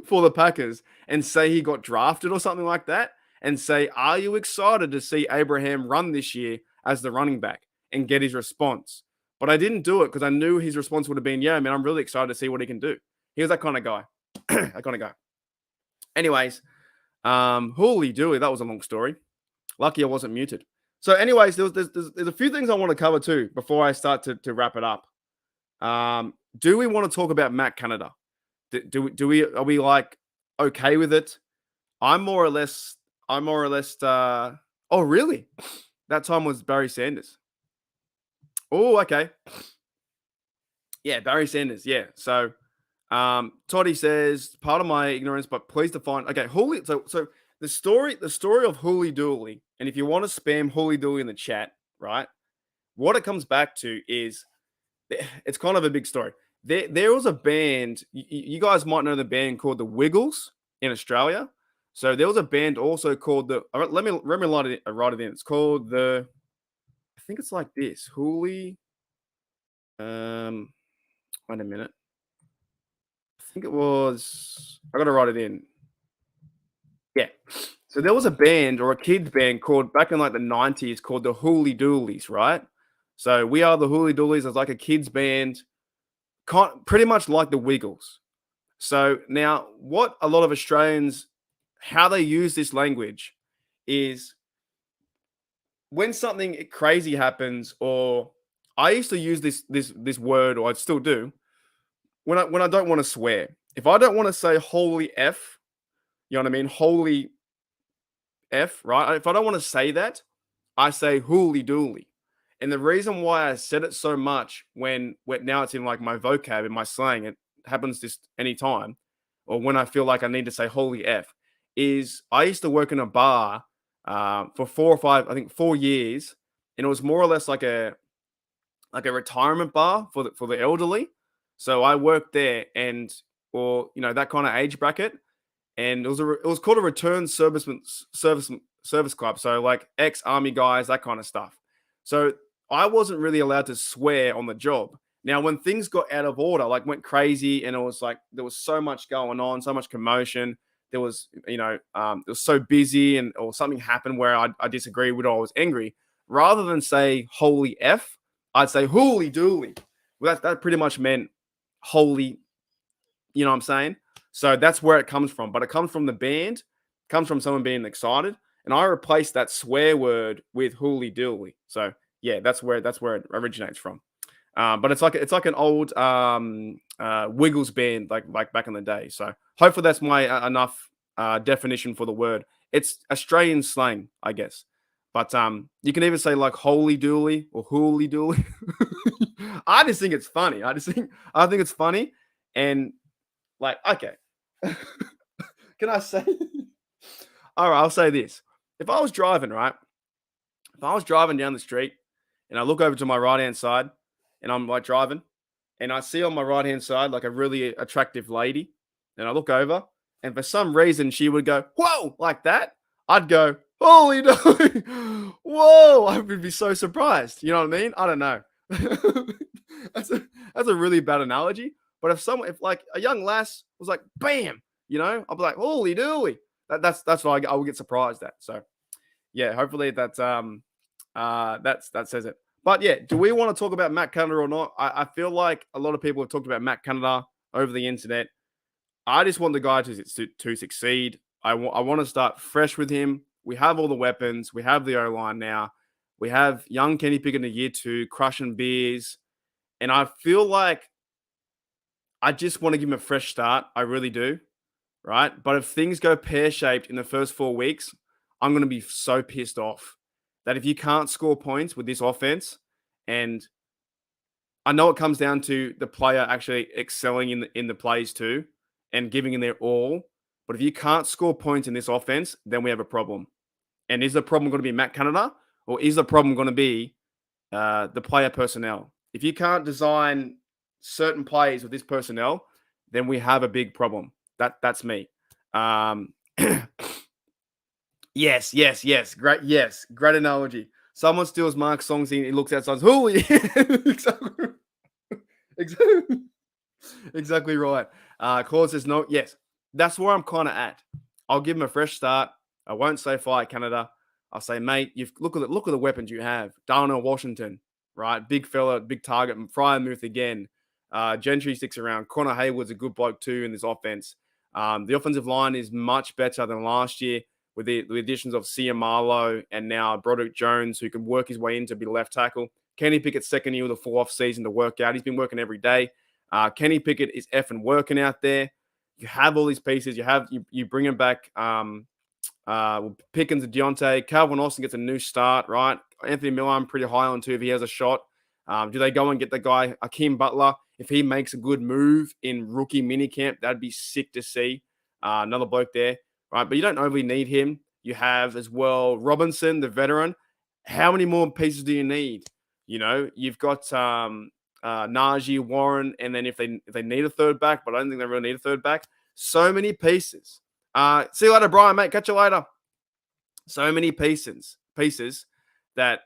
for the Packers, and say he got drafted or something like that, and say, "Are you excited to see Abraham run this year as the running back?" and get his response. But I didn't do it because I knew his response would have been, "Yeah, man, I'm really excited to see what he can do." He was that kind of guy. That kind of guy. Anyways, Holy dooly, that was a long story. Lucky I wasn't muted. So, anyways, there's a few things I want to cover too before I start to wrap it up. Do we want to talk about Matt Canada? Do we are we like okay with it? I'm more or less. I'm more or less. Oh, really? That time was Barry Sanders. Oh, okay. Yeah, Barry Sanders. Yeah. So, Toddy says, "Part of my ignorance, but please define." Okay, Holy. So the story of Holy Dooley, and if you want to spam Holy Dooley in the chat, right? What it comes back to is it's kind of a big story. There was a band. You guys might know the band called the Wiggles in Australia. So there was a band also called the. Let me write it in. It's called the. I think it's like this. Hooli. Wait a minute. I think it was. I gotta write it in. Yeah. So there was a band or a kids band called back in like the 90s called the Hooly Doolies, right? So we are the Hooly Doolies. It's like a kids band, pretty much like the Wiggles. So now, what a lot of Australians, how they use this language is when something crazy happens, or I used to use this word, or I still do, when I don't want to swear. If I don't want to say holy F, you know what I mean? Holy F, right? If I don't want to say that, I say hooly dooly. And the reason why I said it so much when now it's in like my vocab, in my slang, it happens just anytime, or when I feel like I need to say holy F, is I used to work in a bar for 4 or 5, I think 4 years, and it was more or less like a retirement bar for the elderly. So I worked there, and or that kind of age bracket, and it was called a return service club. So like ex army guys, that kind of stuff. So I wasn't really allowed to swear on the job. Now, when things got out of order, like went crazy, and it was like there was so much going on, so much commotion. There was, it was so busy, and or something happened where I disagreed with, or I was angry. Rather than say "holy f," I'd say "holy dooly." Well, that pretty much meant holy. You know what I'm saying? So that's where it comes from. But it comes from the band, comes from someone being excited. And I replaced that swear word with hooly dooly. So yeah, that's where it originates from. But it's like an old Wiggles band, like back in the day. So hopefully that's my enough definition for the word. It's Australian slang, I guess. But you can even say like holy dooly or hooly dooly. I just think it's funny. I think it's funny, and like, okay. Can I say? All right, I'll say this. If I was driving, right? If I was driving down the street and I look over to my right hand side and I'm like driving and I see on my right hand side like a really attractive lady, and I look over and for some reason she would go, whoa, like that, I'd go, holy no, whoa, I would be so surprised. You know what I mean? I don't know. that's a really bad analogy. But if like a young lass was like, bam, I'll be like, holy dooly. That's what I would get surprised at. So yeah, hopefully that says it. But yeah, do we want to talk about Matt Canada or not? I feel like a lot of people have talked about Matt Canada over the internet. I just want the guy to succeed. I want to start fresh with him. We have all the weapons. We have the O line now. We have young Kenny Pickett in year 2, crushing beers. And I feel like I just want to give him a fresh start. I really do. Right. But if things go pear shaped in the first 4 weeks, I'm going to be so pissed off that if you can't score points with this offense, and I know it comes down to the player actually excelling in the plays too and giving in their all. But if you can't score points in this offense, then we have a problem. And is the problem going to be Matt Canada, or is the problem going to be the player personnel? If you can't design certain plays with this personnel, then we have a big problem. That's me. Yes. Great analogy. Someone steals Mark's songs and he looks outside. Holy, exactly, exactly right. Claude says no. Yes, that's where I'm kind of at. I'll give him a fresh start. I won't say fight Canada. I'll say, mate, look at the weapons you have. Darnell Washington, right? Big fella, big target. Fryer Muth again. Gentry sticks around. Connor Hayward's a good bloke too in this offense. The offensive line is much better than last year with the additions of Marlowe and now Broderick Jones, who can work his way in to be left tackle. Kenny Pickett's second year with a full off season to work out. He's been working every day. Kenny Pickett is effing working out there. You have all these pieces. You bring him back. Pickens and Deontay. Calvin Austin gets a new start, right? Anthony Miller, I'm pretty high on too if he has a shot. Do they go and get the guy, Akeem Butler? If he makes a good move in rookie minicamp, that'd be sick to see. Another bloke there, right? But you don't overly need him. You have as well Robinson, the veteran. How many more pieces do you need? You know, you've got Najee, Warren, and then if they need a third back, but I don't think they really need a third back. So many pieces. See you later, Brian, mate. Catch you later. So many pieces that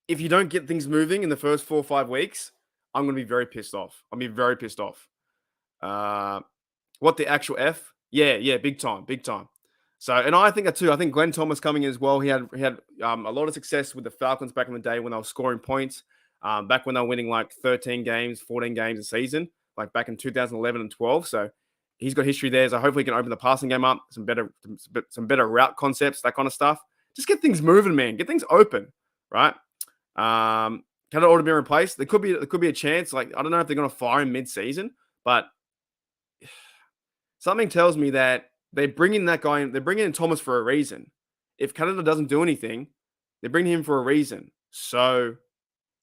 if you don't get things moving in the first 4 or 5 weeks, I'm going to be very pissed off. I'll be very pissed off. What the actual F? Yeah, big time. So, and I think that too. I think Glenn Thomas coming in as well. He had a lot of success with the Falcons back in the day when they were scoring points. Back when they were winning like 13 games, 14 games a season, like back in 2011 and 12. So he's got history there. So hopefully he can open the passing game up, some better route concepts, that kind of stuff. Just get things moving, man. Get things open, right? Can it already be replaced? There could be a chance. Like, I don't know if they're going to fire him mid-season, but something tells me that they're bringing that guy in. They're bringing in Thomas for a reason. If Canada doesn't do anything, they're bringing him for a reason. So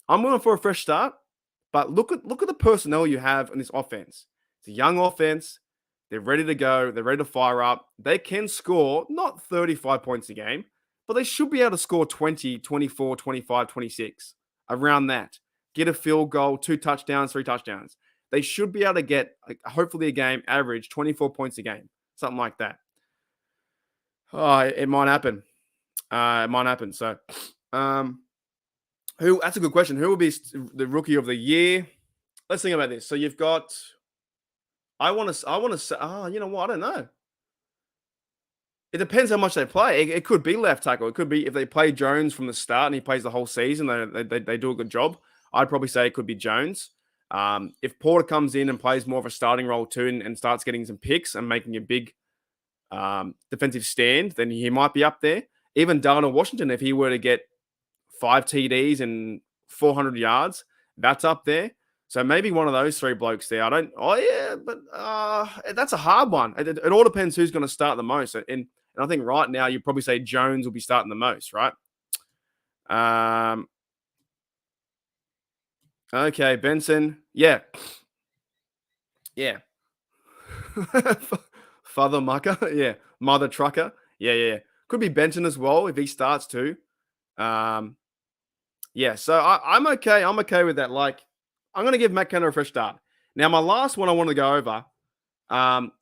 I'm going for a fresh start. But look at the personnel you have in this offense. It's a young offense. They're ready to go. They're ready to fire up. They can score not 35 points a game, but they should be able to score 20, 24, 25, 26, around that. Get a field goal, 2 touchdowns, 3 touchdowns. They should be able to get, hopefully, a game average 24 points a game, something like that. Oh, it might happen. So, that's a good question. Who will be the rookie of the year? Let's think about this. So you've got, I want to say, you know what? I don't know. It depends how much they play. It could be left tackle. It could be if they play Jones from the start and he plays the whole season, they do a good job. I'd probably say it could be Jones. If Porter comes in and plays more of a starting role too and starts getting some picks and making a big defensive stand, then he might be up there. Even Darnell Washington, if he were to get 5 TDs and 400 yards, that's up there. So maybe one of those 3 blokes there. But that's a hard one. It all depends who's going to start the most. And I think right now you'd probably say Jones will be starting the most, right? Okay, Benson. Yeah. Father Mucker. Yeah. Mother Trucker. Yeah. Could be Benson as well if he starts too. Yeah, so I'm okay. I'm okay with that. Like, I'm going to give Matt Canada a fresh start. Now, my last one I wanted to go over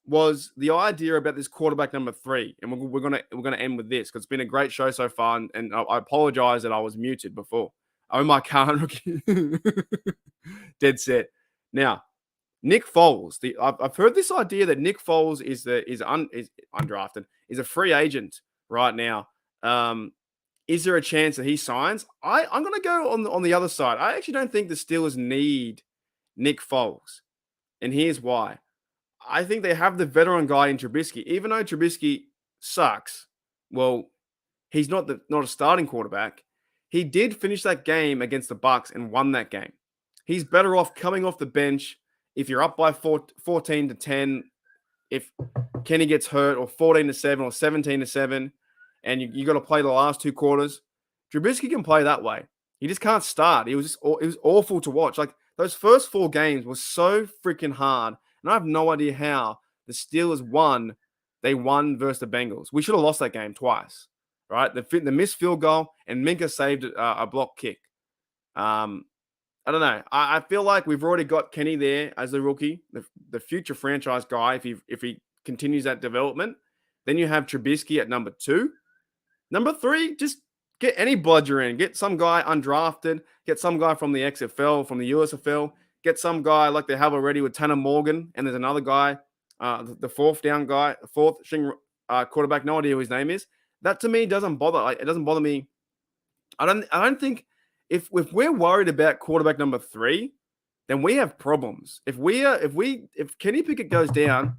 was the idea about this quarterback number 3, and we're going to end with this because it's been a great show so far. And I apologize that I was muted before. Oh my God, rookie, dead set. Now, Nick Foles. I've heard this idea that Nick Foles is undrafted, is a free agent right now. Is there a chance that he signs? I'm going to go on the other side. I actually don't think the Steelers need Nick Foles. And here's why. I think they have the veteran guy in Trubisky. Even though Trubisky sucks, well, he's not a starting quarterback. He did finish that game against the Bucs and won that game. He's better off coming off the bench if you're up by 14-10, if Kenny gets hurt, or 14-7 or 17-7. And you got to play the last 2 quarters. Trubisky can play that way. He just can't start. It was awful to watch. Like, those first 4 games were so freaking hard. And I have no idea how the Steelers won. They won versus the Bengals. We should have lost that game twice, right? The missed field goal, and Minka saved a block kick. I don't know. I feel like we've already got Kenny there as the rookie, the future franchise guy. If he continues that development, then you have Trubisky at number 2. Number 3, just get any bludger in. Get some guy undrafted. Get some guy from the XFL, from the USFL. Get some guy like they have already with Tanner Morgan. And there's another guy, the 4th down guy, 4th string quarterback. No idea who his name is. That to me doesn't bother. It doesn't bother me. I don't think if we're worried about quarterback number 3, then we have problems. If Kenny Pickett goes down,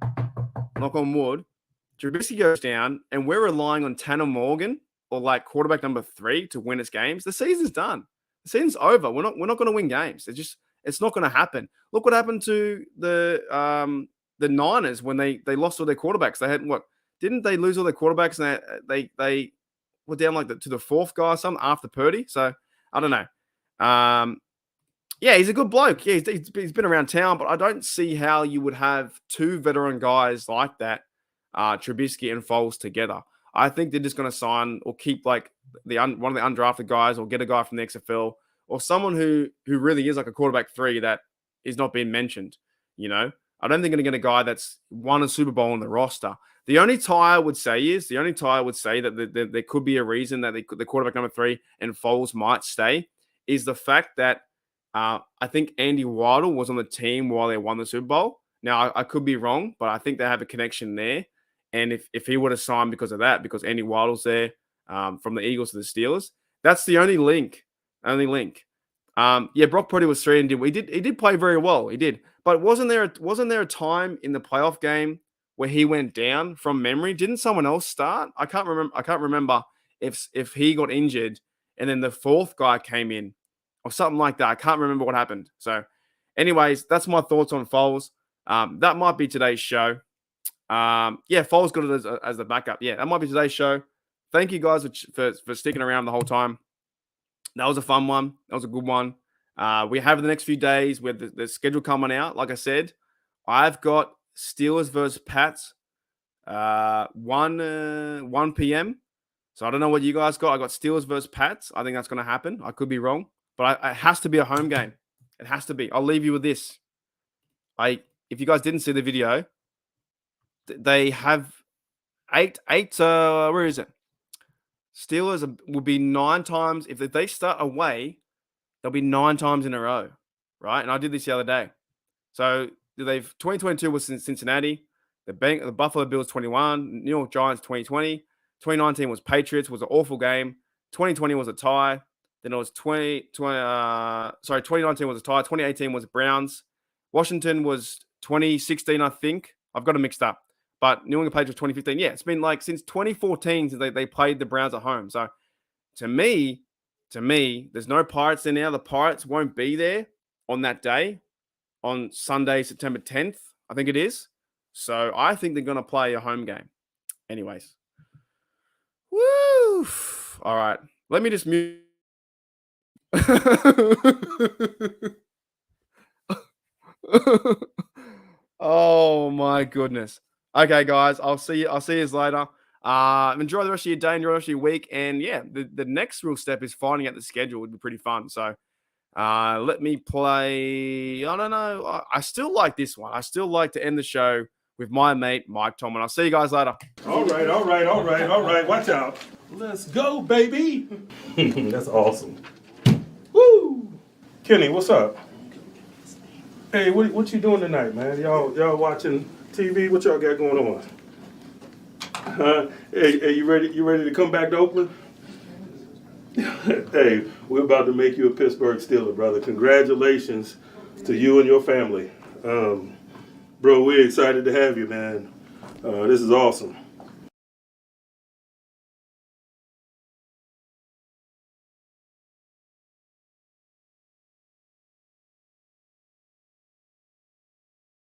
knock on wood, Trubisky goes down, and we're relying on Tanner Morgan or like quarterback number 3 to win us games, the season's done. The season's over. We're not going to win games. It's not going to happen. Look what happened to the Niners when they lost all their quarterbacks. They had what? Didn't they lose all their quarterbacks and they were down like to the 4th guy or something after Purdy? So I don't know. Yeah, he's a good bloke. Yeah, he's been around town, but I don't see how you would have 2 veteran guys like that, Trubisky and Foles together. I think they're just going to sign or keep like one of the undrafted guys, or get a guy from the XFL, or someone who really is like a quarterback 3 that is not being mentioned. You know, I don't think they're going to get a guy that's won a Super Bowl on the roster. The only tie I would say that there could be a reason that the quarterback number 3 and Foles might stay is the fact that I think Andy Waddle was on the team while they won the Super Bowl. Now, I could be wrong, but I think they have a connection there. And if he would have signed because of that, because Andy Waddle's there from the Eagles to the Steelers, that's the only link. Yeah, Brock Purdy was 3 and he did play very well. He did. But wasn't there a time in the playoff game where he went down from memory? Didn't someone else start? I can't remember if he got injured and then the 4th guy came in or something like that. I can't remember what happened. So, anyways, that's my thoughts on Foles. That might be today's show. Yeah, Foles got it as the backup. Yeah, that might be today's show. Thank you guys for sticking around the whole time. That was a fun one. That was a good one. We have the next few days with the schedule coming out. Like I said, I've got Steelers versus Pats, 1 p.m. So I don't know what you guys got. I got Steelers versus Pats. I think that's going to happen. I could be wrong, but it has to be a home game. It has to be. I'll leave you with this. If you guys didn't see the video, they have eight. Where is it? Steelers will be 9 times. If they start away, they'll be 9 times in a row, right? And I did this the other day. So 2022 was in Cincinnati. The Buffalo Bills 21, New York Giants 2020. 2019 was Patriots, was an awful game. 2020 was a tie. Then it was 2019 was a tie. 2018 was Browns. Washington was 2016, I think. I've got it mixed up. But New England Patriots 2015. Yeah, it's been like since 2014 since they played the Browns at home. So to me, there's no Pirates there now. The Pirates won't be there on that day, on Sunday, September 10th, I think it is. So I think they're going to play a home game. Anyways. Woo! All right. Let me just mute. Oh my goodness. Okay, guys. I'll see you later. Enjoy the rest of your day, enjoy the rest of your week. And yeah, the next real step is finding out the schedule. It would be pretty fun. So let me play. I don't know. I still like this one. I still like to end the show with my mate, Mike Tomlin. I'll see you guys later. All right. Watch out. Let's go, baby. That's awesome. Woo! Kenny, what's up? Hey, what you doing tonight, man? Y'all watching TV? What y'all got going on? Hey, you ready to come back to Oakland? Hey, we're about to make you a Pittsburgh Steeler, brother. Congratulations to you and your family. Bro, we're excited to have you, man. This is awesome.